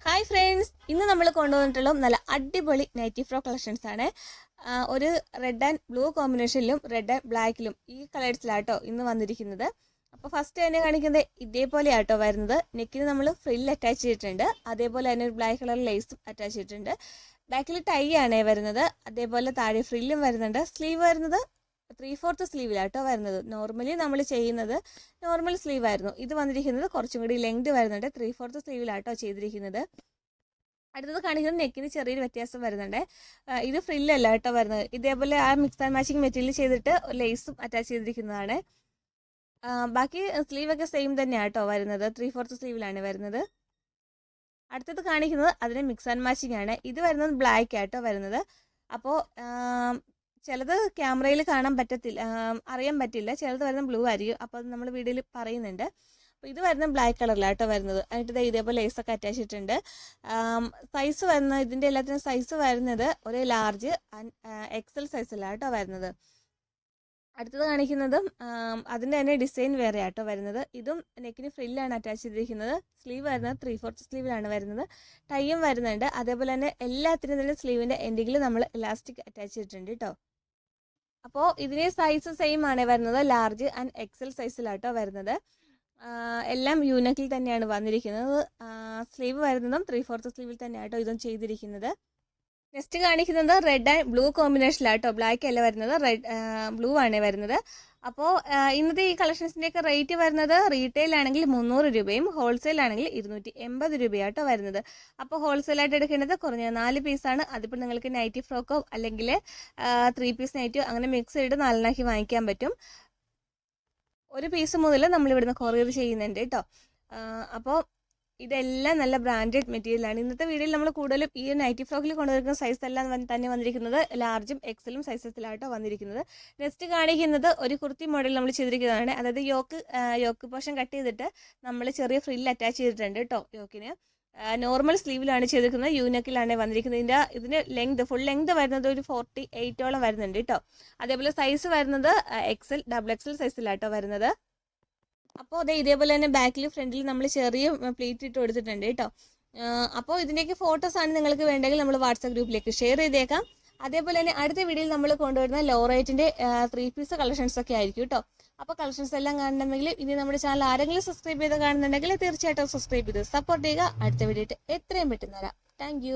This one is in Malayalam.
ഹായ് ഫ്രണ്ട്സ്, ഇന്ന് നമ്മൾ കൊണ്ടുവന്നിട്ടുള്ള നല്ല അടിപൊളി നൈറ്റി ഫ്രോക്ക് കളക്ഷൻസ് ആണ്. ഒരു റെഡ് ആൻഡ് ബ്ലൂ കോമ്പിനേഷനിലും റെഡ് ആൻഡ് ബ്ലാക്കിലും ഈ കളേഴ്സിലാട്ടോ ഇന്ന് വന്നിരിക്കുന്നത്. അപ്പോൾ ഫസ്റ്റ് തന്നെ കാണിക്കുന്നത് ഇതേപോലെ ആട്ടോ വരുന്നത്. നെക്കിന് നമ്മൾ ഫ്രിൽ അറ്റാച്ച് ചെയ്തിട്ടുണ്ട്, അതേപോലെ തന്നെ ഒരു ബ്ലാക്ക് കളർ ലേസും അറ്റാച്ച് ചെയ്തിട്ടുണ്ട്. ബാക്കിൽ ടൈ ആണ് വരുന്നത്, അതേപോലെ താഴെ ഫ്രില്ലും വരുന്നുണ്ട്. സ്ലീവ് വരുന്നത് 3/4 സ്ലീവിലാട്ടോ വരുന്നത്. നോർമലി നമ്മൾ ചെയ്യുന്നത് നോർമൽ സ്ലീവ് ആയിരുന്നു. ഇത് വന്നിരിക്കുന്നത് കുറച്ചും കൂടി ലെങ്ത് വരുന്നുണ്ട്, 3/4 സ്ലീവിലാട്ടോ ചെയ്തിരിക്കുന്നത്. അടുത്തത് കാണിക്കുന്നത് നെക്കിന് ചെറിയൊരു വ്യത്യാസം വരുന്നുണ്ട്. ഇത് ഫ്രില്ലല്ല കേട്ടോ വരുന്നത്. ഇതേപോലെ ആ മിക്സ് ആൻഡ് മാച്ചിങ് മെറ്റീരിയൽ ചെയ്തിട്ട് ലേസും അറ്റാച്ച് ചെയ്തിരിക്കുന്നതാണ്. ബാക്കി സ്ലീവൊക്കെ സെയിം തന്നെയാണ് കേട്ടോ വരുന്നത്, 3/4 സ്ലീവിലാണ് വരുന്നത്. അടുത്തത് കാണിക്കുന്നത് അതിന് മിക്സ് ആൻഡ് മാച്ചിങ് ആണ്. ഇത് വരുന്നത് ബ്ലാക്ക് ആട്ടോ വരുന്നത്. അപ്പോൾ ചിലത് ക്യാമറയിൽ കാണാൻ പറ്റത്തില്ല, അറിയാൻ പറ്റില്ല. ചിലത് വരുന്നത് ബ്ലൂ ആയിരിക്കും, അപ്പോൾ അത് നമ്മൾ വീഡിയോയിൽ പറയുന്നുണ്ട്. അപ്പോൾ ഇത് വരുന്നത് ബ്ലാക്ക് കളറിലാട്ടോ വരുന്നത്. എന്നിട്ട് ഇതേപോലെ ലേസൊക്കെ അറ്റാച്ച് ചെയ്തിട്ടുണ്ട്. സൈസ് വരുന്നത് ഇതിൻ്റെ എല്ലാത്തിനും സൈസ് വരുന്നത് ഒരു ലാർജ് എക്സൽ സൈസിലാട്ടോ വരുന്നത്. അടുത്തത് കാണിക്കുന്നതും അതിൻ്റെ തന്നെ ഡിസൈൻ വേറെ ആട്ടോ വരുന്നത്. ഇതും നെക്കിന് ഫ്രില്ലാണ് അറ്റാച്ച് ചെയ്തിരിക്കുന്നത്. സ്ലീവ് വരുന്നത് 3/4 സ്ലീവിലാണ് വരുന്നത്. ടൈയും വരുന്നുണ്ട്. അതേപോലെ തന്നെ എല്ലാത്തിനും തന്നെ സ്ലീവിൻ്റെ എൻഡിങ്ങിൽ നമ്മൾ ഇലാസ്റ്റിക് അറ്റാച്ച് ചെയ്തിട്ടുണ്ട് കേട്ടോ. അപ്പോൾ ഇതിന് സൈസ് സെയിം ആണ് വരുന്നത്, ലാർജ് ആൻഡ് എക്സൽ സൈസിലാട്ടോ വരുന്നത്. എല്ലാം യൂനെക്കിൽ തന്നെയാണ് വന്നിരിക്കുന്നത്. സ്ലീവ് വരുന്നതും 3/4 സ്ലീവിൽ തന്നെയാട്ടോ ഇതും ചെയ്തിരിക്കുന്നത്. നെക്സ്റ്റ് കാണിക്കുന്നത് റെഡ് ആൻഡ് ബ്ലൂ കോമ്പിനേഷനിലാട്ടോ, ബ്ലാക്ക് അല്ല വരുന്നത്, റെഡ് ബ്ലൂ ആണ് വരുന്നത്. അപ്പോൾ ഇന്നത്തെ ഈ കളക്ഷൻസിൻ്റെയൊക്കെ റേറ്റ് വരുന്നത് റീറ്റെയിൽ ആണെങ്കിൽ 300 രൂപയും ഹോൾസെയിൽ ആണെങ്കിൽ 280 രൂപയാട്ടോ വരുന്നത്. അപ്പോൾ ഹോൾസെയിലായിട്ട് എടുക്കേണ്ടത് കുറഞ്ഞ 4 പീസാണ്. അതിപ്പോൾ നിങ്ങൾക്ക് നൈറ്റി ഫ്രോക്കോ അല്ലെങ്കിൽ 3 പീസ് നൈറ്റിയോ അങ്ങനെ മിക്സ് ചെയ്തിട്ട് 4 വാങ്ങിക്കാൻ പറ്റും. ഒരു പീസ് മുതൽ നമ്മളിവിടുന്ന് കൊറിയർ ചെയ്യുന്നുണ്ട് കേട്ടോ. അപ്പോൾ ഇതെല്ലാം നല്ല ബ്രാൻഡഡ് മെറ്റീരിയലാണ്. ഇന്നത്തെ വീഡിയോയിൽ നമ്മൾ കൂടുതലും ഈ നൈറ്റി ഫ്രോക്കിൽ കൊണ്ടുവരുന്ന സൈസ് എല്ലാം തന്നെ വന്നിരിക്കുന്നത് ലാർജും എക്സലും സൈസസിലായിട്ടോ വന്നിരിക്കുന്നത്. നെക്സ്റ്റ് കാണിക്കുന്നത് ഒരു കുർത്തി മോഡൽ നമ്മൾ ചെയ്തിരിക്കുന്നതാണ്. അതായത് യോക്ക് പോർഷൻ കട്ട് ചെയ്തിട്ട് നമ്മൾ ചെറിയ ഫ്രില്ല് അറ്റാച്ച് ചെയ്തിട്ടുണ്ട് കേട്ടോ. യോക്കിന് നോർമൽ സ്ലീവിലാണ് ചെയ്തിരിക്കുന്നത്, യൂനെക്കിലാണ് വന്നിരിക്കുന്നത്. ഇതിന് ഫുൾ ലെങ്ത് വരുന്നത് ഒരു 48ഓളം വരുന്നുണ്ട് കേട്ടോ. അതേപോലെ സൈസ് വരുന്നത് എക്സൽ ഡബിൾ എക്സൽ സൈസിലാട്ടോ വരുന്നത്. അപ്പോൾ ഇതേപോലെ തന്നെ ബാക്കിൽ ഫ്രണ്ടിൽ നമ്മൾ ചെറിയ പ്ലീറ്റ് ഇട്ട് കൊടുത്തിട്ടുണ്ട് കേട്ടോ. അപ്പോൾ ഇതിൻ്റെയൊക്കെ ഫോട്ടോസാണ് നിങ്ങൾക്ക് വേണ്ടെങ്കിൽ നമ്മൾ വാട്സാപ്പ് ഗ്രൂപ്പിലേക്ക് ഷെയർ ചെയ്തേക്കാം. അതേപോലെ തന്നെ അടുത്ത വീഡിയോയിൽ നമ്മൾ കൊണ്ടുവരുന്ന ലോ റേറ്റിൻ്റെ 3 പീസ് കളക്ഷൻസ് ഒക്കെ ആയിരിക്കും കേട്ടോ. അപ്പോൾ കളക്ഷൻസ് എല്ലാം കാണണമെങ്കിൽ ഇനി നമ്മുടെ ചാനൽ ആരെങ്കിലും സബ്സ്ക്രൈബ് ചെയ്ത് കാണുന്നുണ്ടെങ്കിൽ തീർച്ചയായിട്ടും സബ്സ്ക്രൈബ് ചെയ്ത് സപ്പോർട്ട് ചെയ്യുക. അടുത്ത വീഡിയോ എത്രയും പെട്ടെന്ന് തരാം. താങ്ക്